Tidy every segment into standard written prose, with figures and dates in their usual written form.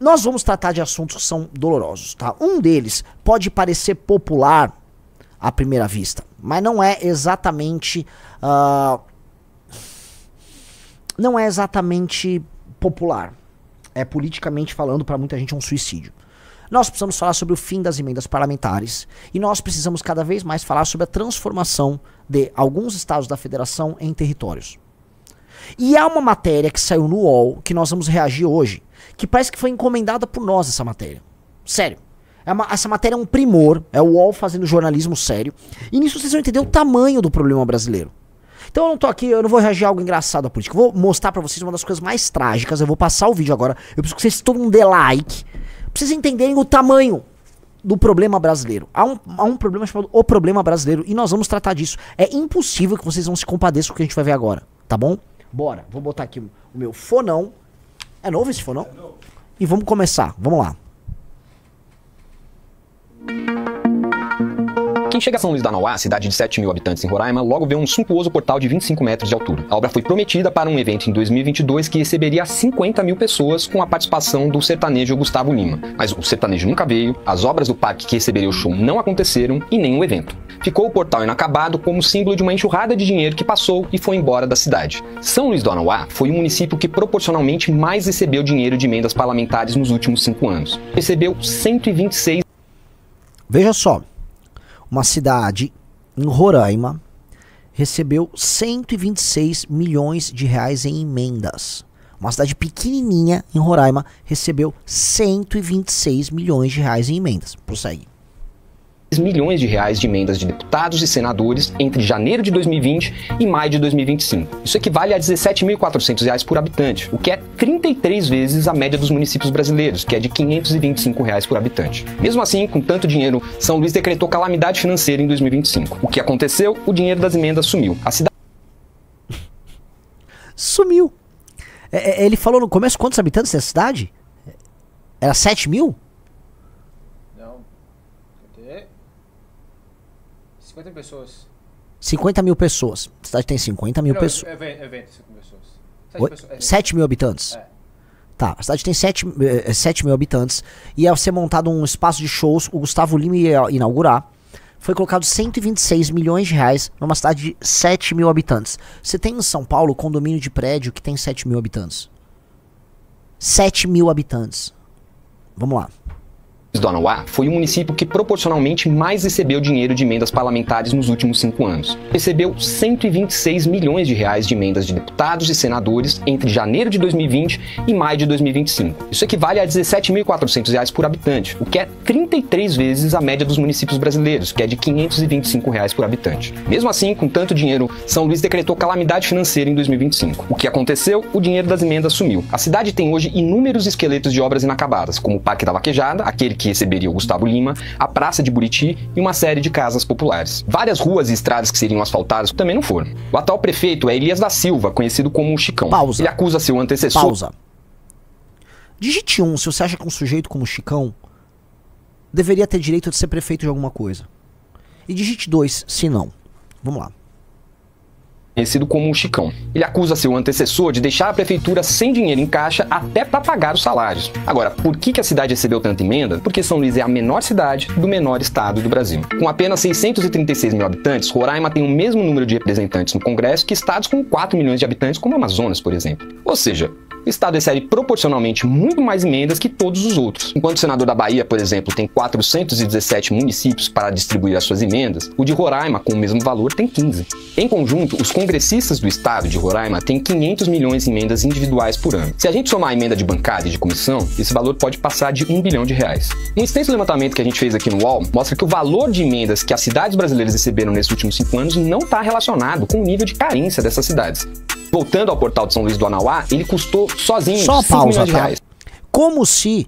nós vamos tratar de assuntos que são dolorosos, tá? Um deles pode parecer popular à primeira vista, mas não é exatamente... não é exatamente popular. É politicamente falando, para muita gente, um suicídio. Nós precisamos falar sobre o fim das emendas parlamentares e nós precisamos cada vez mais falar sobre a transformação de alguns estados da federação em territórios. E há uma matéria que saiu no UOL, que nós vamos reagir hoje, que parece que foi encomendada por nós, essa matéria. Sério. Essa matéria é um primor, é o UOL fazendo jornalismo sério, e nisso vocês vão entender o tamanho do problema brasileiro. Então eu não tô aqui, eu não vou reagir a algo engraçado à política. Eu vou mostrar pra vocês uma das coisas mais trágicas. Eu vou passar o vídeo agora. Eu preciso que vocês todo mundo dê like. Pra vocês entenderem o tamanho do problema brasileiro. Há um problema chamado o problema brasileiro. E nós vamos tratar disso. É impossível que vocês não se compadeçam com o que a gente vai ver agora. Tá bom? Bora. Vou botar aqui o meu fonão. É novo esse fonão? É novo. E vamos começar. Vamos lá. Quem chega a São Luís da Nauá, cidade de 7 mil habitantes em Roraima, logo vê um suntuoso portal de 25 metros de altura. A obra foi prometida para um evento em 2022 que receberia 50 mil pessoas com a participação do sertanejo Gustavo Lima. Mas o sertanejo nunca veio, as obras do parque que receberia o show não aconteceram e nem o evento. Ficou o portal inacabado como símbolo de uma enxurrada de dinheiro que passou e foi embora da cidade. São Luís do Nauá foi o município que proporcionalmente mais recebeu dinheiro de emendas parlamentares nos últimos 5 anos. Recebeu 126... Veja só. Uma cidade em Roraima recebeu 126 milhões de reais em emendas. Uma cidade pequenininha em Roraima recebeu 126 milhões de reais em emendas. Prossegue. milhões de reais de emendas de deputados e senadores entre janeiro de 2020 e maio de 2025. Isso equivale a R$ 17.400 por habitante, o que é 33 vezes a média dos municípios brasileiros, que é de R$ 525 por habitante. Mesmo assim, com tanto dinheiro, São Luís decretou calamidade financeira em 2025. O que aconteceu? O dinheiro das emendas sumiu. A cidade... Sumiu. Ele falou no começo quantos habitantes tem a cidade? Era 7 mil? 50 pessoas. 50 mil pessoas. A cidade tem 50 mil pessoas. Evento, 5 pessoas. 7 mil habitantes? É. Tá, a cidade tem 7 mil habitantes. Ia ser montado um espaço de shows. O Gustavo Lima ia inaugurar. Foi colocado 126 milhões de reais numa cidade de 7 mil habitantes. Você tem em São Paulo condomínio de prédio que tem 7 mil habitantes. 7 mil habitantes. Vamos lá. do Nauá foi o município que proporcionalmente mais recebeu dinheiro de emendas parlamentares nos últimos 5 anos. Recebeu 126 milhões de reais de emendas de deputados e senadores entre janeiro de 2020 e maio de 2025. Isso equivale a R$ 17.400 por habitante, o que é 33 vezes a média dos municípios brasileiros, que é de R$ 525 por habitante. Mesmo assim, com tanto dinheiro, São Luís decretou calamidade financeira em 2025. O que aconteceu? O dinheiro das emendas sumiu. A cidade tem hoje inúmeros esqueletos de obras inacabadas, como o Parque da Vaquejada, aquele que receberia o Gustavo Lima, a Praça de Buriti e uma série de casas populares. Várias ruas e estradas que seriam asfaltadas também não foram. O atual prefeito é Elias da Silva, conhecido como o Chicão. Pausa. Ele acusa seu antecessor... Pausa. Digite 1, se você acha que um sujeito como o Chicão deveria ter direito de ser prefeito de alguma coisa. E digite 2, se não. Vamos lá. Conhecido como o Chicão. Ele acusa seu antecessor de deixar a prefeitura sem dinheiro em caixa até para pagar os salários. Agora, por que a cidade recebeu tanta emenda? Porque São Luís é a menor cidade do menor estado do Brasil. Com apenas 636 mil habitantes, Roraima tem o mesmo número de representantes no Congresso que estados com 4 milhões de habitantes, como o Amazonas, por exemplo. Ou seja, o estado recebe proporcionalmente muito mais emendas que todos os outros. Enquanto o senador da Bahia, por exemplo, tem 417 municípios para distribuir as suas emendas, o de Roraima, com o mesmo valor, tem 15. Em conjunto, os congressistas do estado de Roraima têm 500 milhões em emendas individuais por ano. Se a gente somar a emenda de bancada e de comissão, esse valor pode passar de R$1 bilhão. Um extenso levantamento que a gente fez aqui no UOL mostra que o valor de emendas que as cidades brasileiras receberam nesses últimos 5 anos não está relacionado com o nível de carência dessas cidades. Voltando ao portal de São Luís do Nauá, ele custou sozinho só 5 milhões de reais. Como se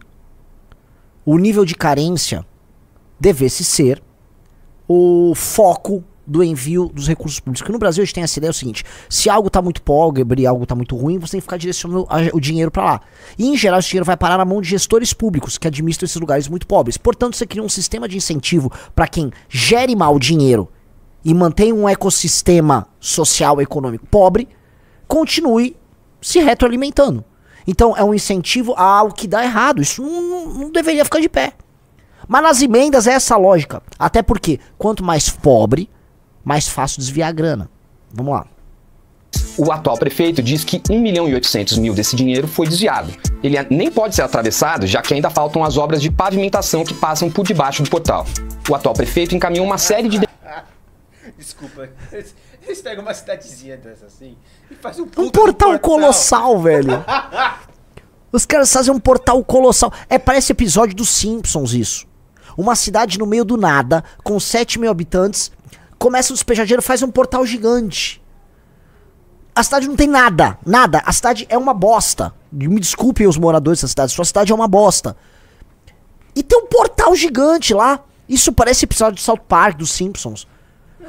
o nível de carência devesse ser o foco do envio dos recursos públicos. Porque no Brasil a gente tem essa ideia, é o seguinte: se algo está muito pobre, algo está muito ruim, você tem que ficar direcionando o dinheiro para lá. E em geral esse dinheiro vai parar na mão de gestores públicos que administram esses lugares muito pobres. Portanto, você cria um sistema de incentivo para quem gere mal dinheiro e mantém um ecossistema social e econômico pobre, continue se retroalimentando. Então é um incentivo ao que dá errado. Isso não deveria ficar de pé. Mas nas emendas é essa a lógica. Até porque quanto mais pobre, mais fácil desviar a grana. Vamos lá. O atual prefeito diz que 1.800.000 desse dinheiro foi desviado. Ele nem pode ser atravessado, já que ainda faltam as obras de pavimentação que passam por debaixo do portal. O atual prefeito encaminhou uma série de... Desculpa. Eles pegam uma cidadezinha dessa assim e fazem um portal colossal, velho. Os caras fazem um portal colossal. Parece episódio dos Simpsons isso. Uma cidade no meio do nada, com 7 mil habitantes, começa um despejadeiro, faz um portal gigante. A cidade não tem nada, nada. A cidade é uma bosta. Me desculpem os moradores dessa cidade, sua cidade é uma bosta. E tem um portal gigante lá. Isso parece episódio de South Park, dos Simpsons.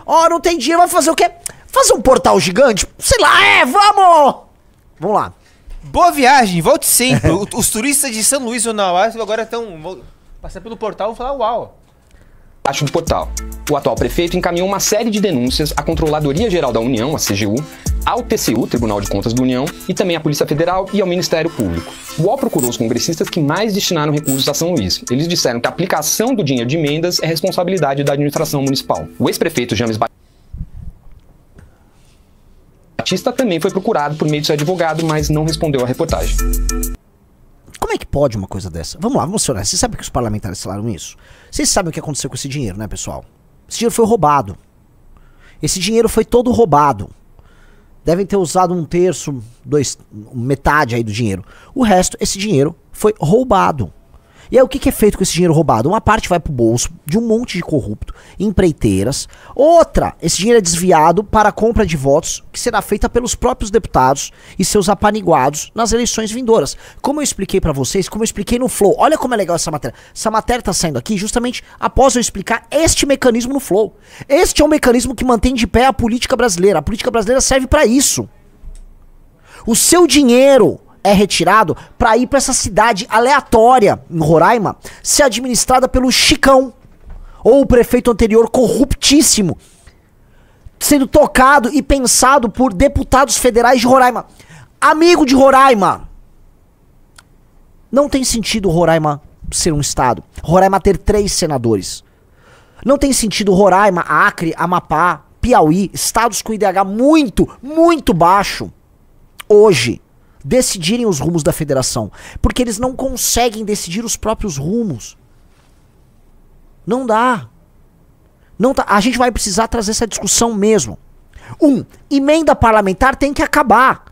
Ó, não tem dinheiro, vai fazer o quê? Fazer um portal gigante? Sei lá, vamos! Vamos lá. Boa viagem, volte sempre. Os turistas de São Luís ou Nauá agora estão passando pelo portal e vão falar uau. Abaixo do portal. O atual prefeito encaminhou uma série de denúncias à Controladoria Geral da União, a CGU, ao TCU, Tribunal de Contas da União, e também à Polícia Federal e ao Ministério Público. O UOL procurou os congressistas que mais destinaram recursos a São Luís. Eles disseram que a aplicação do dinheiro de emendas é responsabilidade da administração municipal. O ex-prefeito James Batista também foi procurado por meio de seu advogado, mas não respondeu à reportagem. Como é que pode uma coisa dessa? Vamos lá, vamos ser honestos. Vocês sabem que os parlamentares falaram isso? Vocês sabem o que aconteceu com esse dinheiro, né, pessoal? Esse dinheiro foi roubado. Esse dinheiro foi todo roubado. Devem ter usado um terço, metade aí do dinheiro. O resto, esse dinheiro foi roubado. E aí o que é feito com esse dinheiro roubado? Uma parte vai pro bolso de um monte de corrupto, empreiteiras. Outra, esse dinheiro é desviado para a compra de votos que será feita pelos próprios deputados e seus apaniguados nas eleições vindouras. Como eu expliquei pra vocês, como eu expliquei no Flow. Olha como é legal essa matéria. Essa matéria tá saindo aqui justamente após eu explicar este mecanismo no Flow. Este é um mecanismo que mantém de pé a política brasileira. A política brasileira serve pra isso. O seu dinheiro é retirado para ir para essa cidade aleatória em Roraima, ser administrada pelo Chicão, ou o prefeito anterior corruptíssimo, sendo tocado e pensado por deputados federais de Roraima. Amigo de Roraima, não tem sentido Roraima ser um estado, Roraima ter 3 senadores. Não tem sentido Roraima, Acre, Amapá, Piauí, estados com IDH muito, muito baixo, hoje decidirem os rumos da federação, porque eles não conseguem decidir os próprios rumos. Não dá. Não tá. A gente vai precisar trazer essa discussão mesmo. Emenda parlamentar tem que acabar.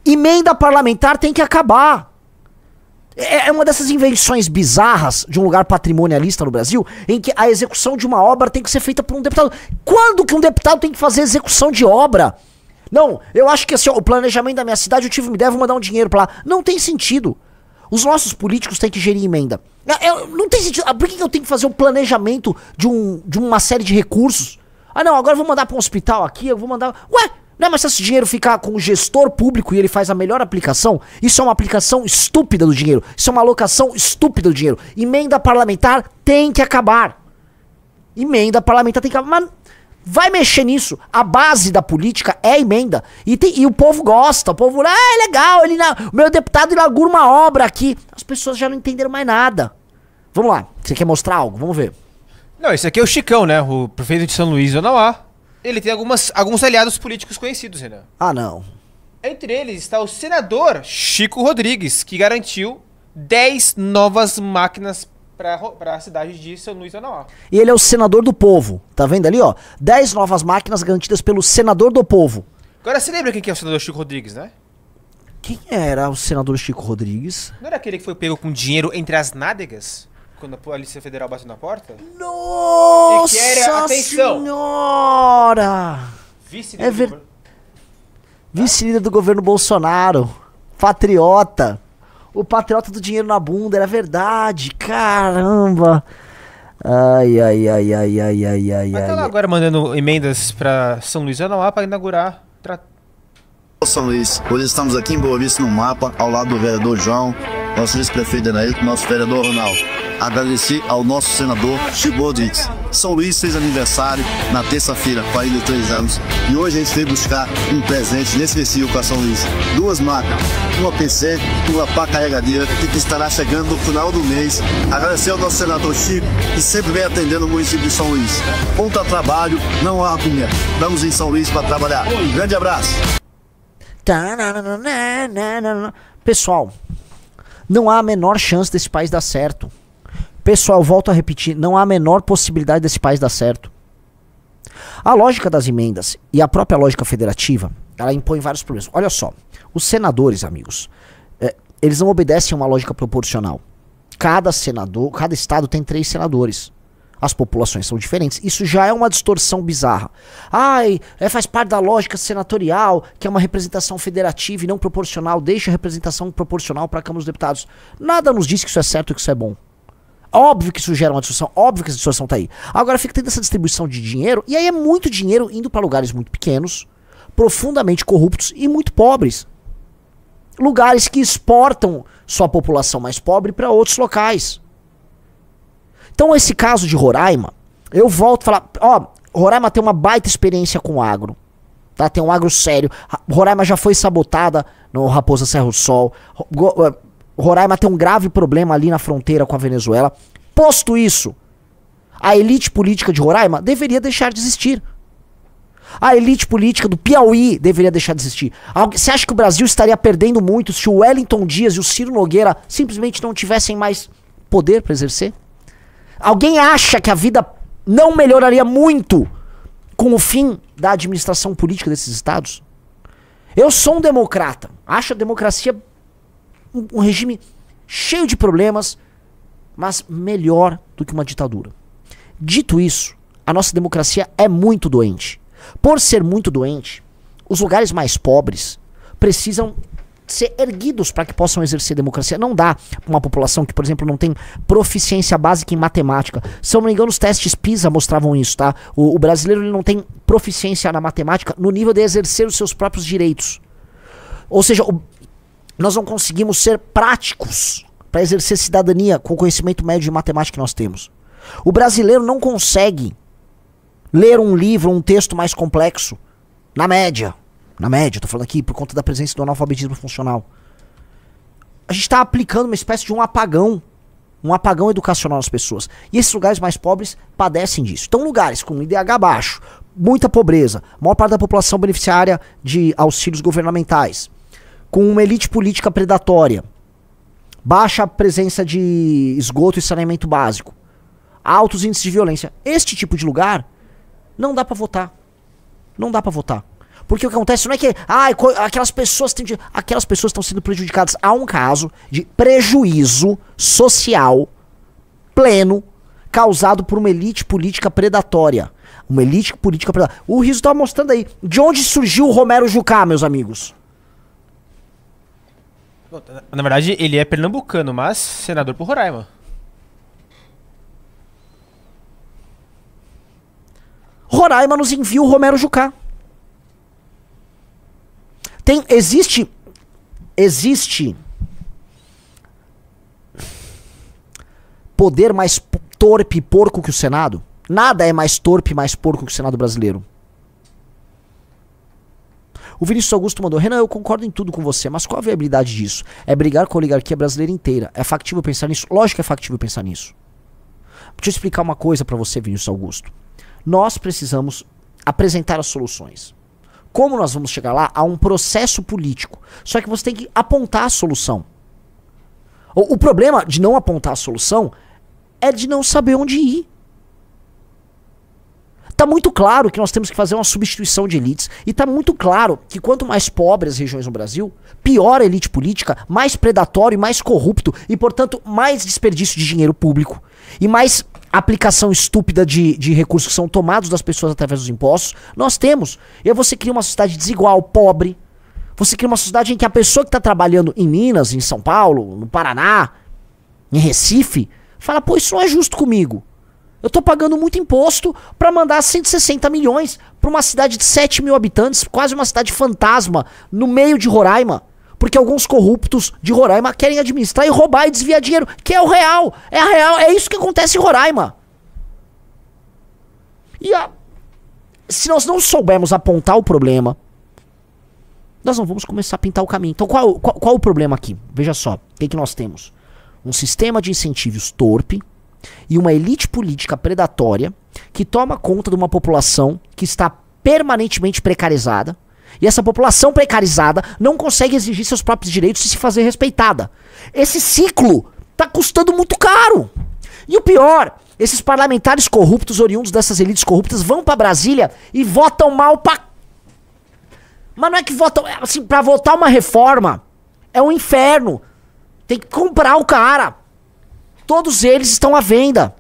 Emenda parlamentar tem que acabar. É uma dessas invenções bizarras de um lugar patrimonialista no Brasil, em que a execução de uma obra tem que ser feita por um deputado. Quando que um deputado tem que fazer execução de obra? Não, eu acho que assim, ó, o planejamento da minha cidade, eu tive uma ideia, vou mandar um dinheiro pra lá. Não tem sentido. Os nossos políticos têm que gerir emenda. Não tem sentido. Por que eu tenho que fazer um planejamento de uma série de recursos? Ah não, agora eu vou mandar pra um hospital aqui, eu vou mandar... Ué, não é mais se esse dinheiro ficar com o gestor público e ele faz a melhor aplicação? Isso é uma aplicação estúpida do dinheiro. Isso é uma alocação estúpida do dinheiro. Emenda parlamentar tem que acabar. Emenda parlamentar tem que acabar. Mas... vai mexer nisso. A base da política é a emenda. E o povo gosta. O povo, é legal. O meu deputado inaugura uma obra aqui. As pessoas já não entenderam mais nada. Vamos lá. Você quer mostrar algo? Vamos ver. Não, esse aqui é o Chicão, né? O prefeito de São Luís, Zonauá. Ele tem alguns aliados políticos conhecidos, Renan. Ah, não. Entre eles está o senador Chico Rodrigues, que garantiu 10 novas máquinas para a cidade de São Luís, Zonauá. E ele é o senador do povo. Tá vendo ali, ó? 10 novas máquinas garantidas pelo senador do povo. Agora, você lembra quem que é o senador Chico Rodrigues, né? Quem era o senador Chico Rodrigues? Não era aquele que foi pego com dinheiro entre as nádegas? Quando a Polícia Federal bateu na porta? Nossa e que era, atenção, senhora! Vice-líder do governo Bolsonaro. Patriota. O patriota do dinheiro na bunda, era verdade. Caramba. Ai. Mas tá lá agora mandando emendas pra São Luís Zonauá pra inaugurar. São Luís, hoje estamos aqui em Boa Vista no mapa, ao lado do vereador João. nosso vice-prefeito Enair, nosso vereador Ronaldo. Agradecer ao nosso senador Chico Rodrigues. São Luís fez aniversário na terça-feira, 43 anos. E hoje a gente veio buscar um presente nesse versículo para São Luís. 2 máquinas, uma PC e uma pá carregadeira, que estará chegando no final do mês. Agradecer ao nosso senador Chico, que sempre vem atendendo o município de São Luís. Contra trabalho, não há arrumia. Vamos em São Luís para trabalhar. Um grande abraço. Pessoal, não há a menor chance desse país dar certo. Pessoal, volto a repetir, não há a menor possibilidade desse país dar certo. A lógica das emendas e a própria lógica federativa, ela impõe vários problemas. Olha só, os senadores, amigos, eles não obedecem a uma lógica proporcional. Cada senador, cada estado tem 3 senadores. As populações são diferentes. Isso já é uma distorção bizarra. Faz parte da lógica senatorial, que é uma representação federativa e não proporcional. Deixa a representação proporcional para a Câmara dos Deputados. Nada nos diz que isso é certo e que isso é bom. Óbvio que isso gera uma distorção, óbvio que essa distorção tá aí. Agora fica tendo essa distribuição de dinheiro, e aí é muito dinheiro indo para lugares muito pequenos, profundamente corruptos e muito pobres. Lugares que exportam sua população mais pobre para outros locais. Então esse caso de Roraima, eu volto a falar, Roraima tem uma baita experiência com agro. Tá? Tem um agro sério. Roraima já foi sabotada no Raposa Serra do Sol. Roraima tem um grave problema ali na fronteira com a Venezuela. Posto isso, a elite política de Roraima deveria deixar de existir. A elite política do Piauí deveria deixar de existir. Você acha que o Brasil estaria perdendo muito se o Wellington Dias e o Ciro Nogueira simplesmente não tivessem mais poder para exercer? Alguém acha que a vida não melhoraria muito com o fim da administração política desses estados? Eu sou um democrata. Acho a democracia um regime cheio de problemas, mas melhor do que uma ditadura. Dito isso, a nossa democracia é muito doente. Por ser muito doente, os lugares mais pobres precisam ser erguidos para que possam exercer democracia. Não dá para uma população que, por exemplo, não tem proficiência básica em matemática. Se eu não me engano, os testes PISA mostravam isso, tá? O brasileiro ele não tem proficiência na matemática no nível de exercer os seus próprios direitos. Ou seja, nós não conseguimos ser práticos para exercer cidadania com o conhecimento médio de matemática que nós temos. O brasileiro não consegue ler um livro, um texto mais complexo, na média. Na média, tô falando aqui por conta da presença do analfabetismo funcional. A gente está aplicando uma espécie de um apagão educacional nas pessoas. E esses lugares mais pobres padecem disso. Então lugares com IDH baixo, muita pobreza, maior parte da população beneficiária de auxílios governamentais, com uma elite política predatória, baixa presença de esgoto e saneamento básico, altos índices de violência. Este tipo de lugar não dá pra votar. Não dá pra votar. Porque o que acontece não é que aquelas pessoas estão sendo prejudicadas. Há um caso de prejuízo social pleno causado por uma elite política predatória. Uma elite política predatória. O Riso estava mostrando aí. De onde surgiu o Romero Jucá, meus amigos? Na verdade, ele é pernambucano, mas senador por Roraima. Roraima nos envia o Romero Jucá. Existe poder mais torpe e porco que o Senado? Nada é mais torpe e mais porco que o Senado brasileiro. O Vinícius Augusto mandou: Renan, eu concordo em tudo com você, mas qual a viabilidade disso? É brigar com a oligarquia brasileira inteira. É factível pensar nisso? Lógico que é factível pensar nisso. Deixa eu explicar uma coisa pra você, Vinícius Augusto. Nós precisamos apresentar as soluções. Como nós vamos chegar lá? Há um processo político. Só que você tem que apontar a solução. O problema de não apontar a solução é de não saber onde ir. Tá muito claro que nós temos que fazer uma substituição de elites. E tá muito claro que quanto mais pobres as regiões no Brasil, pior a elite política, mais predatório e mais corrupto. E, portanto, mais desperdício de dinheiro público. E mais aplicação estúpida de recursos que são tomados das pessoas através dos impostos, nós temos. E aí você cria uma sociedade desigual, pobre. Você cria uma sociedade em que a pessoa que está trabalhando em Minas, em São Paulo, no Paraná, em Recife, fala, pô, isso não é justo comigo. Eu tô pagando muito imposto para mandar 160 milhões para uma cidade de 7 mil habitantes, quase uma cidade fantasma, no meio de Roraima. Porque alguns corruptos de Roraima querem administrar e roubar e desviar dinheiro, que é o real. É a real, é isso que acontece em Roraima. E se nós não soubermos apontar o problema, nós não vamos começar a pintar o caminho. Então qual o problema aqui? Veja só, o que nós temos? Um sistema de incentivos torpe e uma elite política predatória que toma conta de uma população que está permanentemente precarizada. E essa população precarizada não consegue exigir seus próprios direitos e se fazer respeitada. Esse ciclo tá custando muito caro. E o pior, esses parlamentares corruptos, oriundos dessas elites corruptas, vão pra Brasília e votam mal pra... Mas não é que votam... Assim, pra votar uma reforma é um inferno. Tem que comprar o cara. Todos eles estão à venda.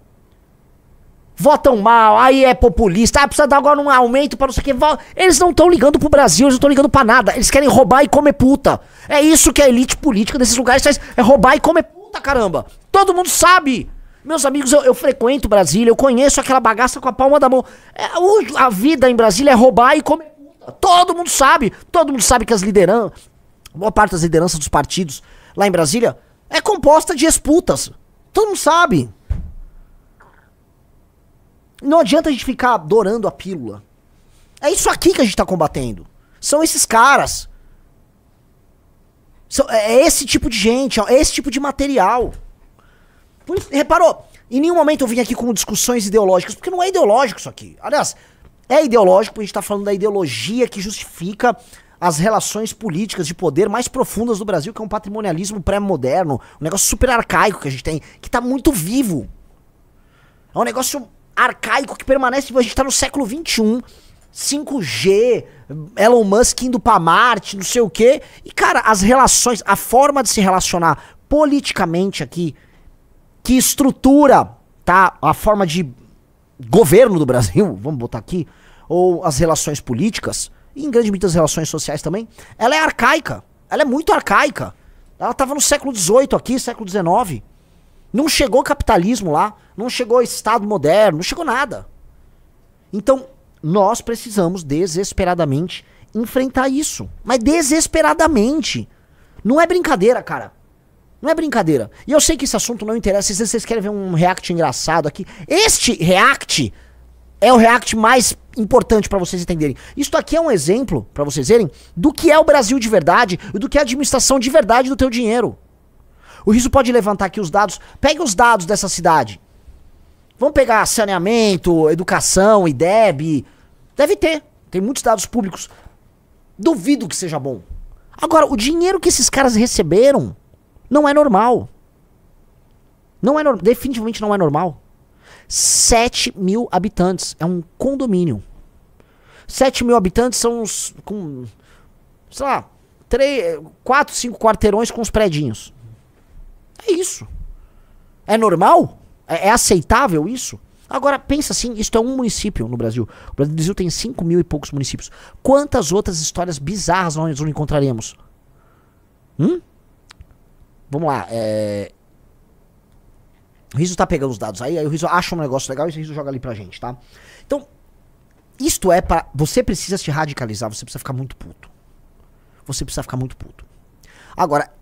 Votam mal, aí é populista, precisa dar agora um aumento para não sei o que. Eles não estão ligando pro Brasil, eles não estão ligando pra nada. Eles querem roubar e comer puta. É isso que a elite política desses lugares faz, é roubar e comer puta, caramba. Todo mundo sabe. Meus amigos, eu frequento Brasília, eu conheço aquela bagaça com a palma da mão. A vida em Brasília é roubar e comer puta. Todo mundo sabe que as lideranças, boa parte das lideranças dos partidos lá em Brasília é composta de ex-putas. Todo mundo sabe. Não adianta a gente ficar adorando a pílula. É isso aqui que a gente tá combatendo. São esses caras. É esse tipo de gente, é esse tipo de material. Reparou? Em nenhum momento eu vim aqui com discussões ideológicas, porque não é ideológico isso aqui. Aliás, é ideológico porque a gente tá falando da ideologia que justifica as relações políticas de poder mais profundas do Brasil, que é um patrimonialismo pré-moderno, um negócio super arcaico que a gente tem, que tá muito vivo. É um negócio arcaico que permanece, a gente tá no século XXI, 5G, Elon Musk indo pra Marte, não sei o quê. E cara, as relações, a forma de se relacionar politicamente aqui, que estrutura, tá, a forma de governo do Brasil, vamos botar aqui, ou as relações políticas, e em grande medida as relações sociais também, ela é arcaica, ela é muito arcaica. Ela tava no século XVIII aqui, século XIX. Não chegou capitalismo lá, não chegou Estado moderno, não chegou nada. Então, nós precisamos desesperadamente enfrentar isso. Mas desesperadamente. Não é brincadeira, cara. Não é brincadeira. E eu sei que esse assunto não interessa, se vocês querem ver um react engraçado aqui. Este react é o react mais importante pra vocês entenderem. Isto aqui é um exemplo, pra vocês verem, do que é o Brasil de verdade e do que é a administração de verdade do teu dinheiro. O Riso pode levantar aqui os dados. Pegue os dados dessa cidade. Vamos pegar saneamento, educação, IDEB. Deve ter. Tem muitos dados públicos. Duvido que seja bom. Agora, o dinheiro que esses caras receberam não é normal. Não é definitivamente não é normal. 7 mil habitantes. É um condomínio. 7 mil habitantes são uns... com, sei lá, 4, 5 quarteirões com os predinhos. É isso. É normal? É aceitável isso? Agora, pensa assim, isto é um município no Brasil. O Brasil tem 5 mil e poucos municípios. Quantas outras histórias bizarras nós não encontraremos? Vamos lá. O Riso tá pegando os dados aí o Riso acha um negócio legal e o Riso joga ali pra gente, tá? Então, isto é para... Você precisa se radicalizar, você precisa ficar muito puto. Você precisa ficar muito puto. Agora...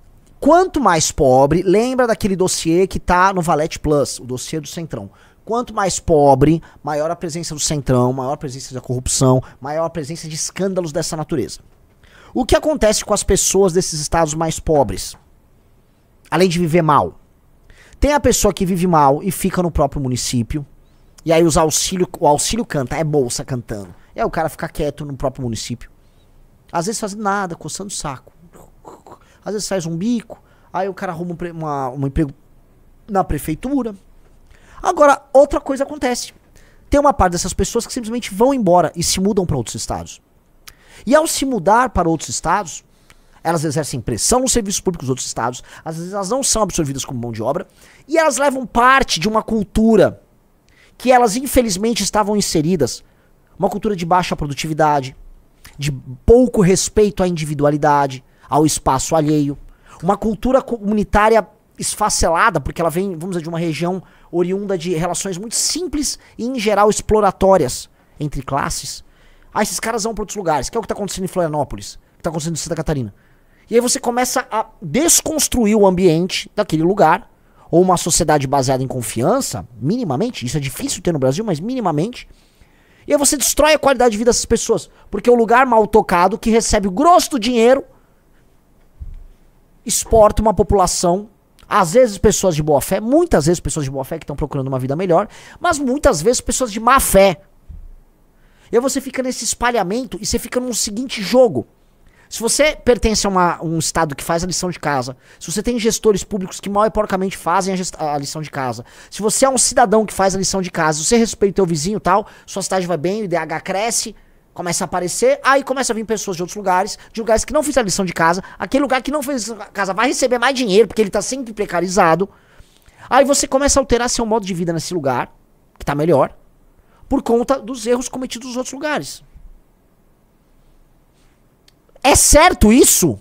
Quanto mais pobre, lembra daquele dossiê que tá no Valete Plus, o dossiê do Centrão. Quanto mais pobre, maior a presença do Centrão, maior a presença da corrupção, maior a presença de escândalos dessa natureza. O que acontece com as pessoas desses estados mais pobres? Além de viver mal. Tem a pessoa que vive mal e fica no próprio município, e aí o auxílio canta, é bolsa cantando. E aí o cara fica quieto no próprio município. Às vezes fazendo nada, coçando o saco. Às vezes faz um bico, aí o cara arruma um emprego na prefeitura. Agora, outra coisa acontece. Tem uma parte dessas pessoas que simplesmente vão embora e se mudam para outros estados. E ao se mudar para outros estados, elas exercem pressão nos serviços públicos dos outros estados, às vezes elas não são absorvidas como mão de obra, e elas levam parte de uma cultura que elas infelizmente estavam inseridas. Uma cultura de baixa produtividade, de pouco respeito à individualidade, ao espaço alheio, uma cultura comunitária esfacelada, porque ela vem, vamos dizer, de uma região oriunda de relações muito simples e, em geral, exploratórias entre classes. Aí esses caras vão para outros lugares, que é o que está acontecendo em Florianópolis, que está acontecendo em Santa Catarina. E aí você começa a desconstruir o ambiente daquele lugar, ou uma sociedade baseada em confiança, minimamente, isso é difícil ter no Brasil, mas minimamente. E aí você destrói a qualidade de vida dessas pessoas, porque o lugar mal tocado, que recebe o grosso do dinheiro, exporta uma população, às vezes pessoas de boa fé, muitas vezes pessoas de boa fé que estão procurando uma vida melhor, mas muitas vezes pessoas de má fé. E aí você fica nesse espalhamento e você fica num seguinte jogo. Se você pertence a um estado que faz a lição de casa, se você tem gestores públicos que mal e porcamente fazem a lição de casa, se você é um cidadão que faz a lição de casa, se você respeita o teu vizinho e tal, sua cidade vai bem, o IDH cresce, começa a aparecer, aí começa a vir pessoas de outros lugares, de lugares que não fizeram a lição de casa, aquele lugar que não fez a lição de casa vai receber mais dinheiro, porque ele tá sempre precarizado, aí você começa a alterar seu modo de vida nesse lugar, que tá melhor, por conta dos erros cometidos nos outros lugares. É certo isso?